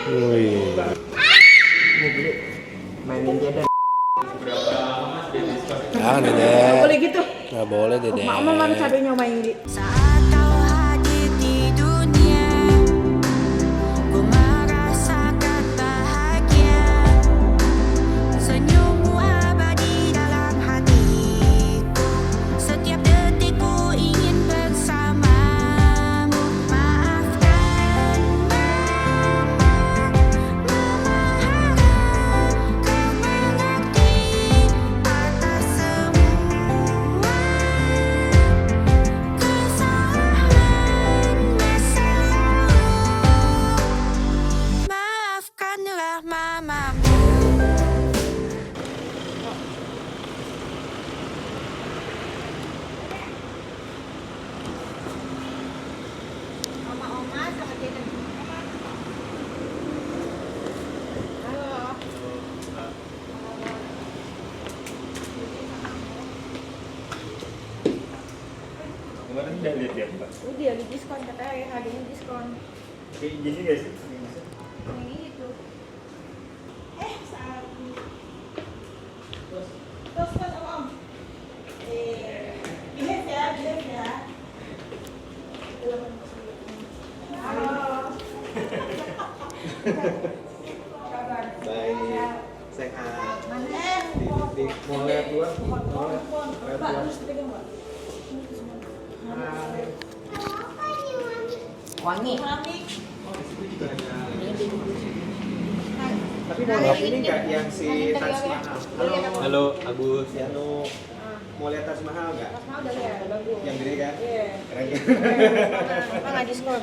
Wih. Ini beli mainin dia dan Jangan Dede. Nggak boleh gitu. Nggak boleh Dede. Mama mana cabai nyobain di. Saat kau hadir di dunia, ku merasakan bahagia. Senyummu abadi dalam hatiku. Setiap detik ku ingin bersamamu. Maafkan mama, mama harap kau mengerti atas semua kesalahan masa lalu. Maafkanlah mamamu. Oma sama Jaden. Halo. Kemarin udah lihat ya Mbak? Udah di diskon katanya ya, harganya diskon. Kayak gini gak sih? Yang ini itu. Salah. Terus Om. Bilet ya. Halo. Kabar. baik sehat. Mana? Mau lihat luar? Mau lihat luar? Wangi. Tapi mau lihat ini nggak yang si Taj Mahal? Halo, Agus. Si Anu mau lihat Taj Mahal nggak? Mas mau udah lihat, bagus. Yang gede kan? Iya. Keren kan? Apa nggak diskon?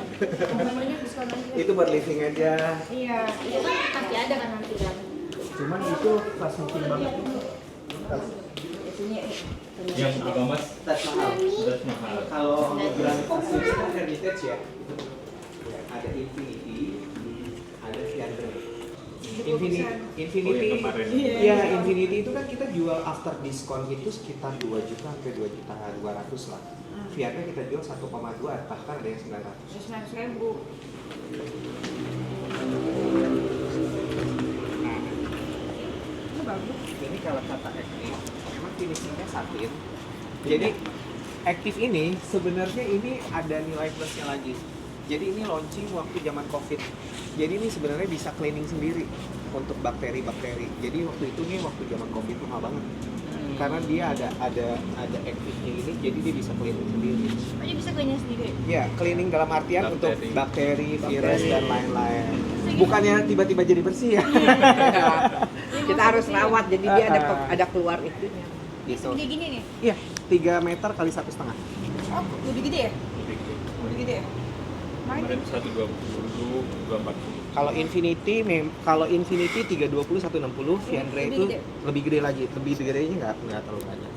Namanya diskon aja. Itu buat living aja. Iya, itu kan pasti ada kan nanti kan. Cuman itu pas mungkin banget. Biasanya Yang apa Mas? Taj Mahal. Udah mahal. Kalau brand asli itu kan heritage ya. Ada Infinity, ada Fiandre. Infinity, Oh, yang kemarin. iya Infinity itu kan kita jual after diskon itu sekitar 2 juta sampai 2 juta 200 lah. Fiatnya kita jual 1,2 bahkan ada yang 900. 9.000. Nah, Ini bagus. ini kalau kata active, memang finishingnya satin. Jadi active ini sebenarnya ini ada nilai plusnya lagi. Jadi ini launching waktu zaman COVID. Jadi ini sebenarnya bisa cleaning sendiri untuk bakteri-bakteri. Jadi waktu itu nih waktu zaman COVID itu mahal banget. Karena dia ada active-nya ini, jadi dia bisa cleaning sendiri. Oh, dia bisa cleaning sendiri. Ya, cleaning dalam artian Bakteri. untuk bakteri, virus dan lain-lain. Bukannya tiba-tiba jadi bersih ya. Kita harus rawat, jadi dia ada keluar itunya. Gitu. Gede gini nih. Iya, 3 meter kali 1,5. Oh, lebih gede ya? Lebih gede ya? Kemarin 120, 240. Kalau Infinity 320 160, Fiandre Lebih itu gede. lebih gede lagi. Lebih gedenya nggak terlalu banyak.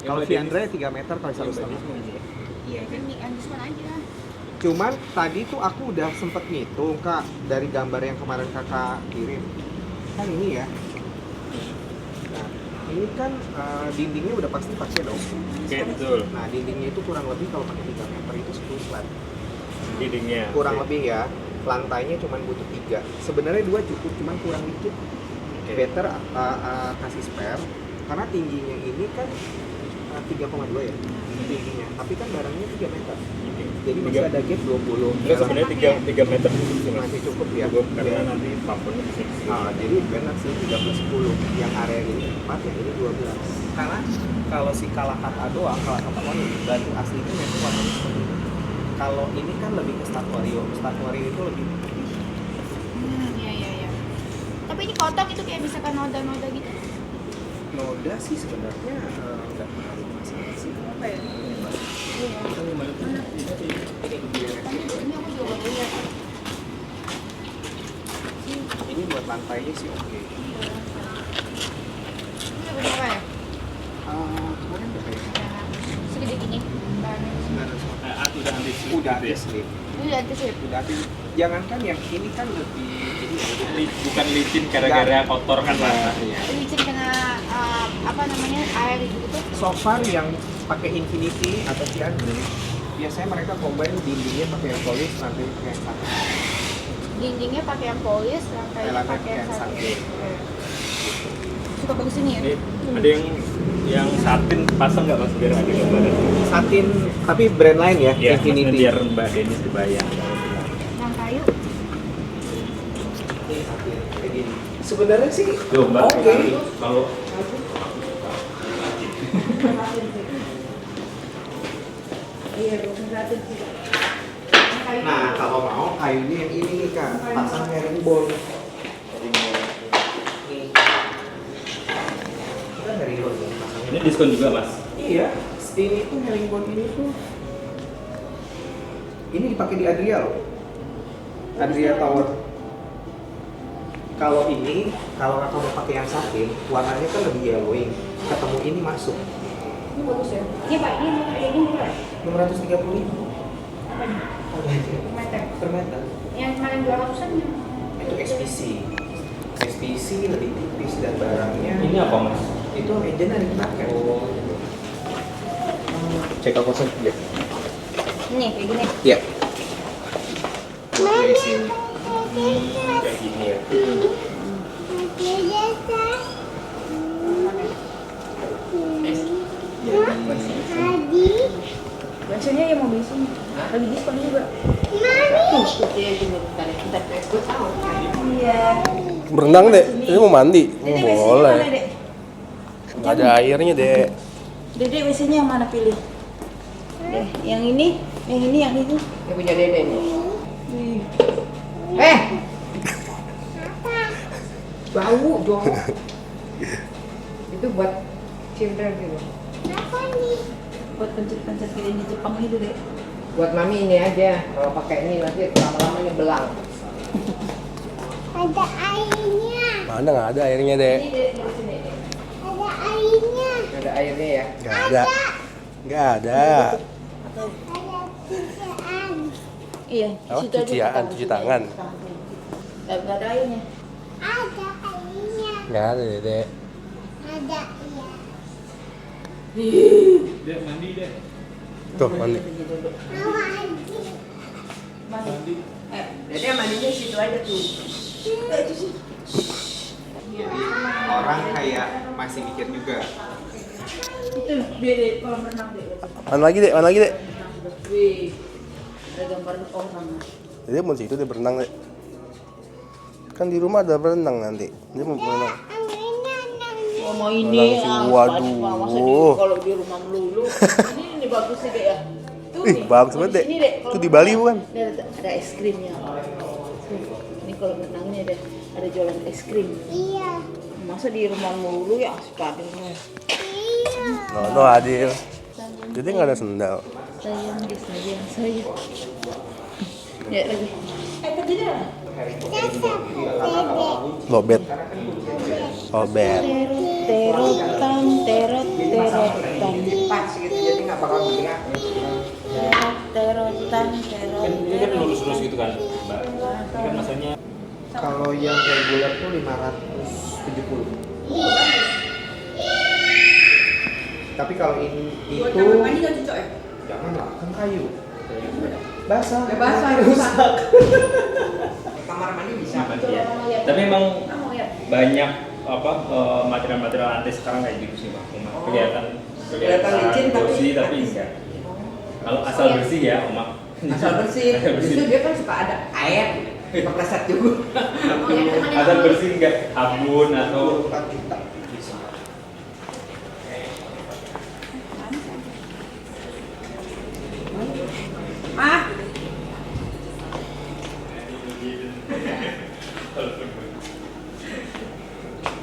Kalau Yang Fiandre 3 meter kali 1,5. Iya, kan yang diskon aja. Cuman tadi tuh aku udah sempet ngitung Kak dari gambar yang kemarin Kakak kirim. Kan ini ya. Nah, ini kan dindingnya udah pasti pakai dong. Oke, betul. Nah, dindingnya itu kurang lebih kalau pakai 3 meter itu 10 flat. Dindingnya. Kurang Oke. lebih ya. Lantainya cuma butuh 3. Sebenarnya 2 cukup, cuman kurang dikit. Oke. Better kasih spare karena tingginya ini kan 3,2 ya tingginya, tapi kan barangnya 3 meter. Jadi masih ada gap 20. Enggak, sebenarnya 3 meter cukup sih Mas. Masih cukup ya. Cukup, karena Iya. nanti pumpernya bisa di sini. Jadi benar sih 3 plus 10. Yang area ini 4, yang ini 12. Karena kalau si Kalakata doang, Kalakata One batu aslinya memang warnanya seperti ini. Kalau ini kan lebih ke Statuario. Statuario itu lebih Iya. Tapi ini kotak itu kayak misalkan noda-noda gitu. noda sih sebenarnya nggak terlalu masalah sih. Apa ya? Iya. Ini aku juga baru lihat. Ini buat lantainya sih oke. Ini berapa ya? Kemarin berapa ya? Segede gini. Bahannya. 900. Udah habis. Udah habis nih. Ini udah sih. Udah habis. Jangankan yang ini kan lebih ini Bukan licin gara-gara kotor kan rasanya. Licin kena apa namanya air gitu. so far yang pakai Infinity atau Fiandre biasanya mereka combine dindingnya pakai yang polis nanti pakai yang satu. Dindingnya pakai yang polis, lantainya Lantainya pakai yang pakai satin. satin. Suka bagus ini ya? Ini ada yang satin pasang nggak mas biar ada gambaran? Satin, tapi brand lain ya, Iya, maksudnya Infinity. biar Mbak Denis kebayang. Yang kayu. Ini satin, kayak gini. Sebenarnya sih Tuh Mbak, oke. kalau Iya, bagus satin sih. Nah, kalau mau kayunya yang ini nih Kak, pasang herringbone. Nih. Kita herringbone ya, pasangnya. ini diskon juga mas? Iya, ini tuh herringbone ini tuh ini dipakai di Adria loh. Adria Tower. Kalau ini, kalau kakak mau pakai yang satin, warnanya kan lebih yellowing. Ketemu ini masuk. Ini bagus ya. Ini Pak, ini murah. 630.000 Apa nih? Meter. per meter. Yang kemarin 200-an ya? Itu SPC. SPC lebih tipis dan barangnya. Ini apa mas? Itu agent ada dipakai. Cek aku saja. Nih, kayak gini. Iya. Kayak gini ya. Biasanya yang mau beli sini. Lagi diskon juga. Iya. Berenang dek, ini mau mandi? Dede, WC-nya Boleh. mana, Dek? Nggak ada airnya dek. Dede, WC-nya yang mana pilih? Yang ini, yang itu. Ini punya Dede nih. Wih. Bau dong. Itu buat children gitu. Buat pencet-pencet kayak di Jepang gitu, Dek. Buat mami ini aja. Kalau pakai ini nanti lama-lama ini belang. Ada airnya. Mana nggak ada airnya dek? Ini, Dek, di sini, Dek. Ada airnya. Ada airnya ya. Nggak ada. Nggak ada. Ada cucian. Iya, Oh, situ aja cucian, kita cuci tangan. Nggak ada airnya. Ada airnya. Nggak ada dek. Ada ya. Dek mandi dek. Tuh mandi. Mau mandi. Mandi. Dede mandinya situ aja tuh. Orang kayak masih mikir juga. Itu dia deh kolam renang deh. Mana lagi dek? Mana lagi dek? Wih, ada gambar orang. Dia mau situ dia berenang dek. Kan di rumah ada berenang nanti. Dia mau berenang. Oh mau ini Langsung, waduh. masa di, kalau di rumah melulu. Ini bagus sih deh ya. Tuh Ih, nih, bagus kalau banget, di Dek. sini, Dek, Itu kalau di Bali renang, bukan? Ini ada es krimnya. Ini kalau renang ini ada jualan es krim. Iya. Masa di rumah melulu ya sepatu. Iya. No adil. Jadi nggak ada sendal. Sayang dia sayang saya. Ya lagi. Tidak. Lobet. Lobet. Terotan. Pas gitu jadi nggak bakal bergerak. Terotan. Kan ini kan lurus-lurus gitu kan Mbak. Ini kan masanya Kalau yang reguler tuh 570. Tapi kalau ini itu nggak cocok ya? janganlah, kan kayu. Basah. Basah, rusak. Kamar mandi bisa. mandi ya. Tapi emang Kamu ya. banyak apa material-material lantai sekarang kayak gitu sih Mbak. Cuma kelihatan Kelihatan licin, tapi- bersih tapi enggak. Kalau asal bersih ya Oma. Asal bersih. Asal bersih. Justru dia kan suka ada air. Kepleset juga. Asal bersih enggak sabun atau 4 juta bisa. Ah,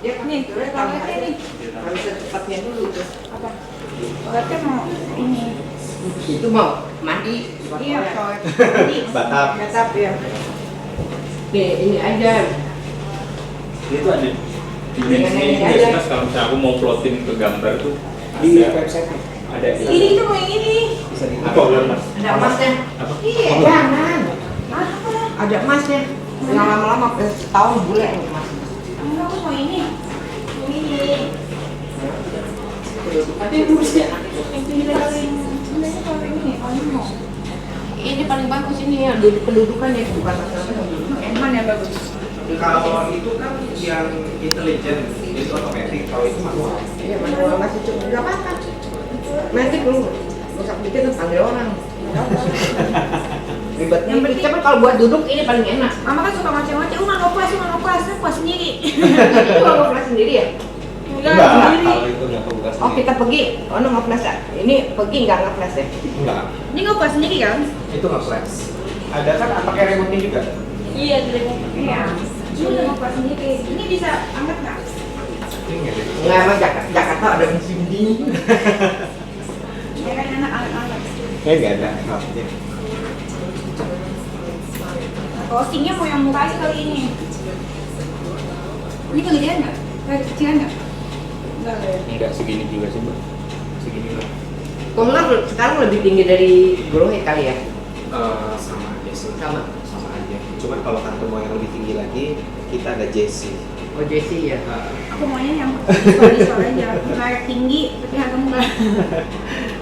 dia kan Nih, sebetulnya kalau tahu ini nih. harus secepatnya dulu tuh. Apa? Berarti mau ini. Itu mau mandi. Iya, soal Batap. Tetap ya. Nih, ini aja. dia tuh ada dimensinya itu Ini ya aja. Mas, kalau misalnya aku mau plotin ke gambar tuh Di ada website ada Ini tuh mau yang ini. bisa di apa ulang Mas? Ada emasnya. Apa? Iya, jangan. Ada emasnya. Yang lama-lama setahun bule emas. Aku mau ini. Mau ini. Tapi harusnya Yang tinggal sebenarnya kalau ini mau. ini paling bagus ini ya pendudukannya bukan masalah pendudukan. Eman mana yang bagus? Kalau itu kan yang intelligent, jadi otomatis. Kalau itu manual. Iya, manual masih cukup. Nggak apa-apa. Nanti dulu. Rusak dikit tuh panggil orang. Ribetnya Yang penting- tapi kalau buat duduk ini paling enak. Mama kan suka ngoceh-ngoceh, nggak puas, saya puas sendiri. Itu kalau ngoplas sendiri ya? Enggak, sendiri. Kalau itu nggak kebuka Oh kita pergi, oh no ngoplas ya? Ini pergi nggak ngoplas ya? Enggak, Ini nggak puas sendiri kan? itu nggak flash. Ada kan pakai remote-nya juga. Iya, iya. Ini udah mau puas sendiri. Ini bisa angkat nggak? Ini nggak deh. Nggak, emang Jakarta ada musim dingin. Ya kan anak angkat. Nggak ada. Maksudnya. Postingnya mau yang murah aja kali ini. Ini kegedean nggak? Kayak kecilan nggak? Enggak ya. Enggak segini juga sih mbak. Segini lah. Komlar sekarang lebih tinggi dari Grohe kali ya? Sama aja sih. Sama aja. Cuman kalau kantor mau yang lebih tinggi lagi, kita ada JC. Oh Jesse ya? Aku maunya yang visual aja. Kayak tinggi tapi harga murah.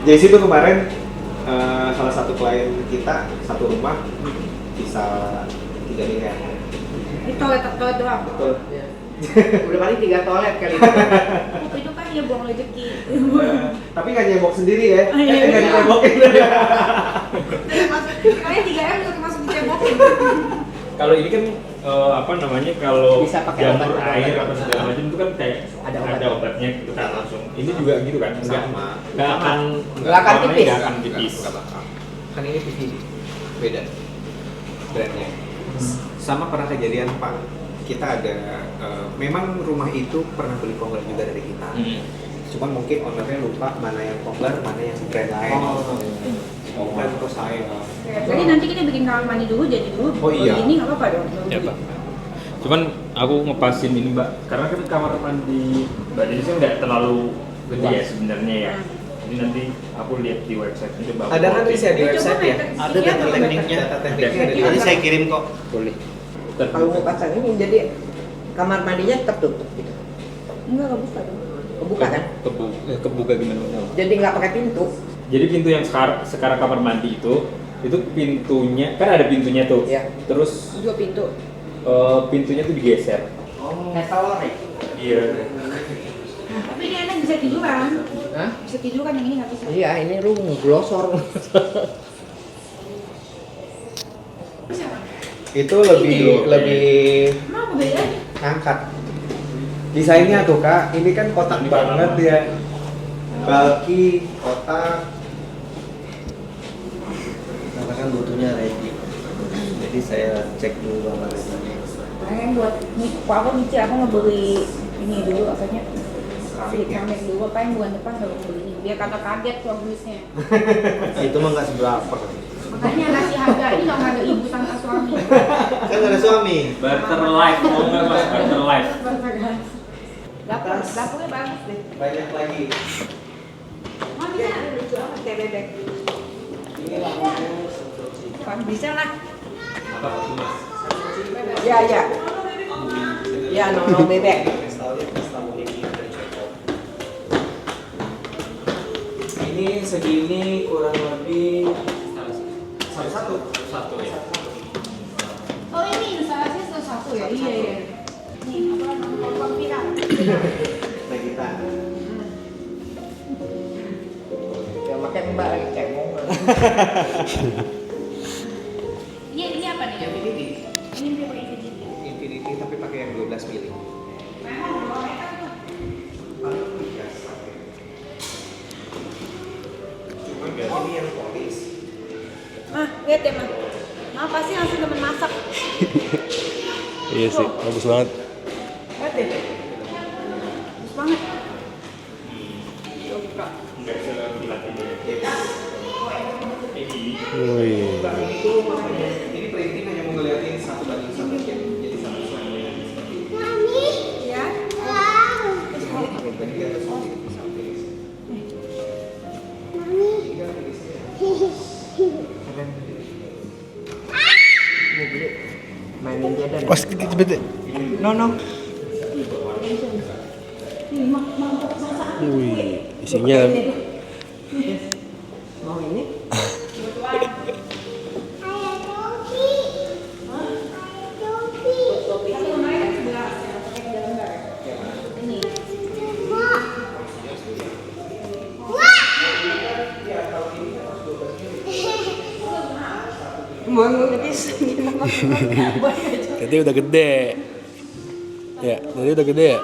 JC itu kemarin salah satu klien kita satu rumah bisa 3 miliar. Ini toilet doang. Betul. Udah paling 3 toilet kali. Oh, itu kan ya buang rezeki. Tapi nggak nyebok sendiri ya? Iya, Nggak iya. nyebokin. Kalian 3M udah masuk dicebokin. Kalau ini kan apa namanya kalau Bisa pakai jamur obat. air apa segala macam itu kan kayak Ada ada, obat. obatnya gitu kan langsung. Ini juga gitu kan? Sama. Nggak akan Nggak akan warnanya tipis. nggak akan tipis. Nggak bakal. Kan ini TV beda brandnya. Sama pernah kejadian Pak, kita ada memang rumah itu pernah beli kongler juga dari kita. Cuman mungkin ownernya lupa mana yang kongler, mana yang brand lain. Kongler ke saya. Jadi nanti kita bikin kamar mandi dulu, jadi dulu. Oh, iya. Ini nggak apa-apa dong. Ya pak. Cuman aku ngepasin ini mbak, karena kan kamar mandi mbak Denise kan nggak terlalu gede ya sebenarnya ya. Jadi nanti aku lihat di website itu coba. Ada kan bisa di Coba website ya? Ada data tekniknya. Data tekniknya ada di Nanti website. saya kirim kok. Boleh. Kalau mau pasang ini jadi kamar mandinya tertutup gitu. Enggak kebuka dong. Kebuka kan? Kebuka gimana? Jadi nggak pakai pintu. Jadi pintu yang sekarang kamar mandi itu pintunya kan ada pintunya tuh. Iya. Terus Dua pintu. pintunya tuh digeser. Kayak telur ya? Iya. Tapi ini enak bisa tiduran. Hah? Bisa tiduran yang ini nggak bisa. Iya ini lu glosor. Itu lebih Emang apa bedanya? angkat. Desainnya tuh kak, ini kan kotak banget ya. Bulky, kotak. Karena kan butuhnya ready. Jadi saya cek dulu apa ready. Pengen buat apa Mici aku ngebeli ini dulu apanya? Keramik dulu, apa yang bulan depan kalau beli ini biar kata kaget tuh duitnya. Itu mah nggak seberapa. Makanya ngasih harga ini kalau harga ibu sama suami. Kan nggak ada suami. Barter life, mau nggak mas? Barter life. Dapurnya bagus deh. Banyak lagi. Oh bisa lucu amat kayak bebek. Kan bisa lah. Apa itu mas? Ya ya. Ya no bebek. Ini segini kurang lebih Satu ya. Oh ini instalasi satu ya? Iya iya. Nih apa namanya viral. kita. Ya makan mbak lagi cemong. Ini apa nih? Infinity. Ini pakai Infinity. Infinity tapi pakai yang 12 mili. Memang berapa meter tuh? Cuman ini yang polis. Mah, lihat ya mah. Mah pasti langsung temen masak. Iya sih, bagus banget. Lihat deh. Bagus banget. Nggak sekilat ini. Wih. Ini printing hanya mau ngeliatin 1:1 jadi satu slide. Mami, Ya. Mau beli mainin dia dan. Pas kita bete. No no. Wih, isinya Mau ini? ayah Doki. Ayah Doki. Jadi udah gede. Ya, jadi udah gede ya?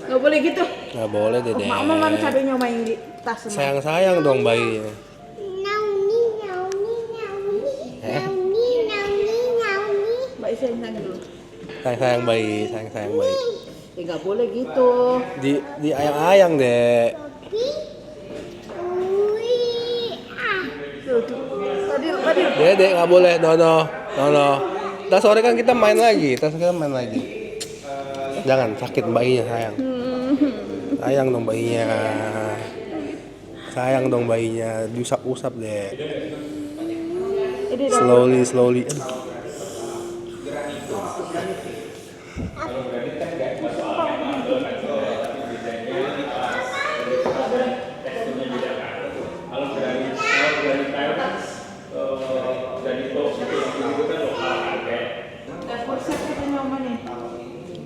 Nggak boleh gitu. Nggak boleh Dede. Mama mana cabenya main di tas semua. Sayang-sayang dong bayinya. Nauni, nauni, nauni. Nauni, nauni, nauni. Mbak Isa yang dulu. Sayang-sayang bayi, sayang-sayang bayi. Ya nggak boleh gitu. Di ayang-ayang, Dek. Pi. Ui. Ah. Tadi. Dek, nggak boleh. No. Ntar sore kan kita main lagi. Jangan sakit bayinya, sayang. Sayang dong bayinya. Sayang dong bayinya. Diusap-usap, Dek. Slowly. Aduh.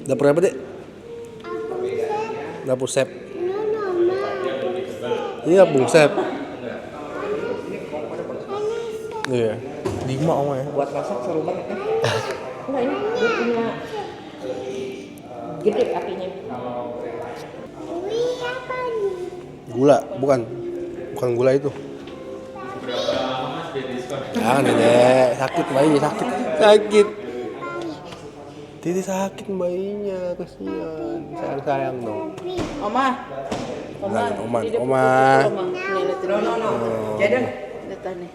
Dapur apa, Dek? Dapur Sep. Ini dapur Sep. Iya. 5 om ya. Buat masak seru banget kan? Enggak, ini dia punya gede apinya. Ui, apa nih? Gula, bukan gula itu. Jangan Dek, sakit bayinya, sakit. Titi sakit bayinya, kasihan. Sayang dong. Oma. Oma. Nih, liatin. No. Jadi Lihat nih.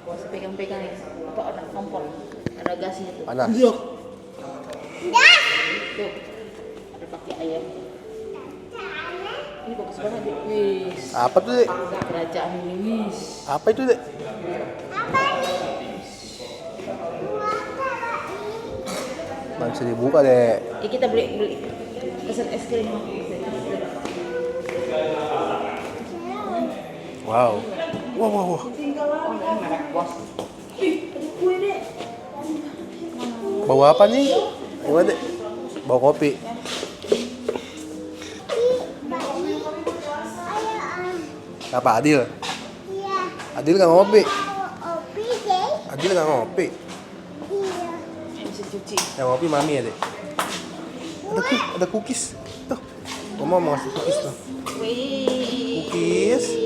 Masih pegang-pegang nih. Apa ada kompor? Ada gasnya tuh. Panas. Tuh. Ada pakai ayam. Ini bagus banget deh. Wis. Apa tuh, Dek? Kerajaan ini wis. Apa itu, Dek? Nggak bisa dibuka, Dek. Ya kita beli. Pesan es krim. Wow. Bawa apa nih? Gimana, Dek? Bawa kopi. Apa Adil? Iya. Adil nggak ngopi. Opi deh. Adil nggak ngopi. Iya. Bisa cuci. Yang ngopi mami ya, Dek. Ada cookies. Tuh. Mama mau ngasih cookies tuh. Wih. Cookies.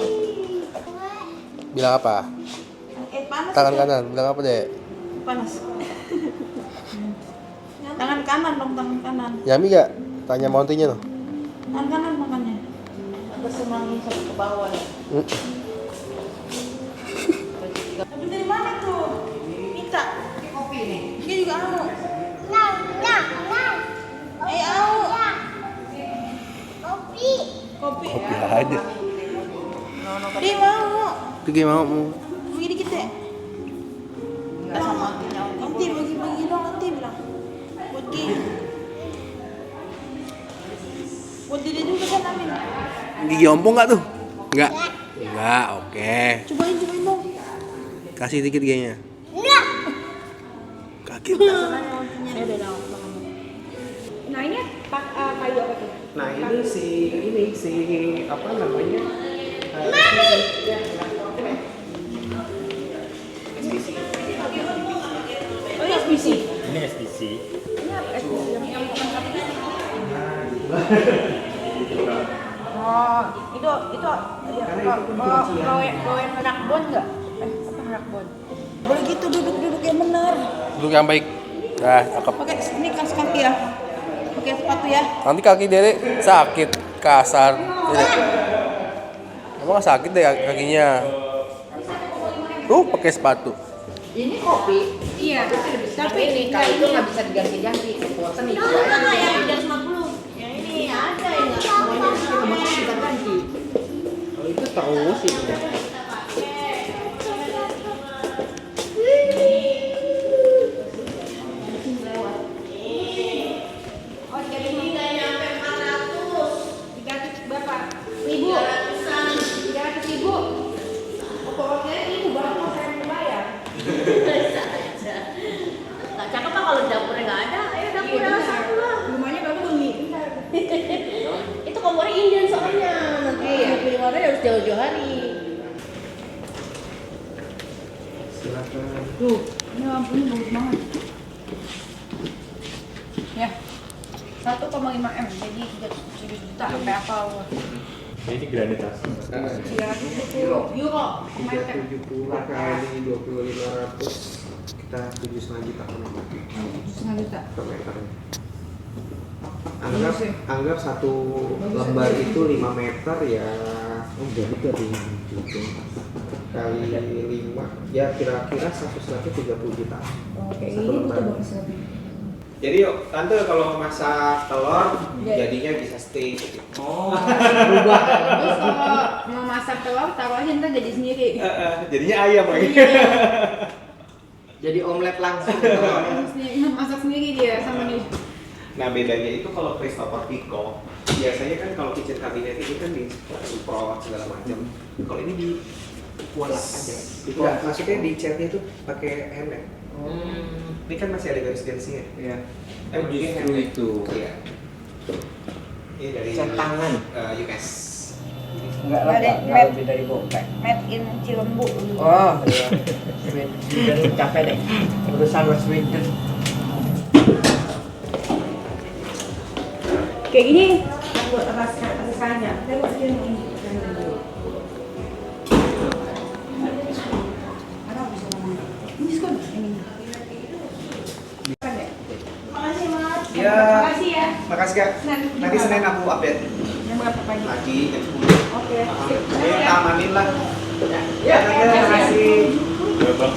Bilang apa? Panas. Tangan kanan. Bilang apa, Dek? Panas. Tangan kanan dong, tangan kanan. Yami gak? Tanya Mountain-nya tuh. Tangan kanan makannya. Agak semangin sampai ke bawah ya. Tapi dari mana tuh? Minta kopi nih. Dia juga mau. Nah. Ayo. Opi. Kopi. Kopi aja. Dia mau. Itu gimana mau? Bagi dikit deh. Nggak sama. Nanti bagi-bagi dong nanti bilang. Buat dia. Buat dia juga kan Amin. Gigi ompong gak tuh? Enggak. Enggak, oke. Cobain dong. Kasih dikit kayaknya. Enggak. Kaki. Nah ini kayu apa tuh? Nah ini si apa namanya? SBC. Oh ini SBC. Ini SDC. Ini apa SBC yang bukan sapi? Oh itu ya bawain rakbon nggak? Apa rakbon? Boleh gitu duduk yang benar. Duduk yang baik. Nah, cakep. Pakai ini kas kaki ya. Pakai sepatu ya. Nanti kaki Dede sakit, kasar. Dede. Emang gak sakit deh kakinya. Tuh pakai sepatu. ini kopi. Iya. Tapi ini kalau itu nggak bisa diganti-ganti. Bosan itu. yang 350. Yang ini ada yang nggak. Semuanya kita ganti. Kalau itu terus sih. Oh, jadi nggak nyampe 400. 300 berapa? 300.000. Pokoknya ini baru mau saya bayar. Nggak cakep lah kalau dapurnya nggak ada. Ayo dapurnya satu lah. Rumahnya baru bunyi. Itu kompornya Indian soalnya. Nanti pilih warna harus jauh-jauh hari. Silakan. Tuh, ini lampunya bagus banget. Ya, 1,5 M, jadi 7 juta sampai apa lo? Ini granitas. 370 euro. Meter. 370 kali 2500 kita 7,5 juta per meter. 7,5 juta. Per meter. Anggap satu lembar itu 5 meter ya. Oh jadi itu ada kali 5 ya kira-kira satu slabnya 30 juta. Oke, Satu ini lembar. kita bagus lagi. Jadi yuk, tante kalau masak telur Iya. jadinya bisa steak. Oh, berubah. Terus kalau mau masak telur, taruh aja ntar jadi sendiri. Jadinya ayam lagi. Jadi omelet langsung. Masak sendiri dia sama nih. Nah bedanya itu kalau Christopher Pico biasanya kan kalau kitchen cabinet ini kan disemprot segala macam. Kalau ini di Kualat aja. Enggak, maksudnya di catnya itu pakai handmade. Ini kan masih ada garis-garisnya. Iya. Justru itu. Iya. Ini dari Cat tangan. US. Enggak lah, Ada enggak lebih dari bopek. Made in Cilembu. Oh, iya. Sweden capek deh. Urusan West Sweden. Kayak gini, buat rasanya. Saya buat dia ini. Ini sekolah ini. Bukan ya? Makasih Mas. Ya. Makasih ya. Makasih Kak. Nanti Senin aku update Yang berapa pagi? lagi jam 10. Oke. Jadi kita amanin lah. Ya, terima kasih. Bang.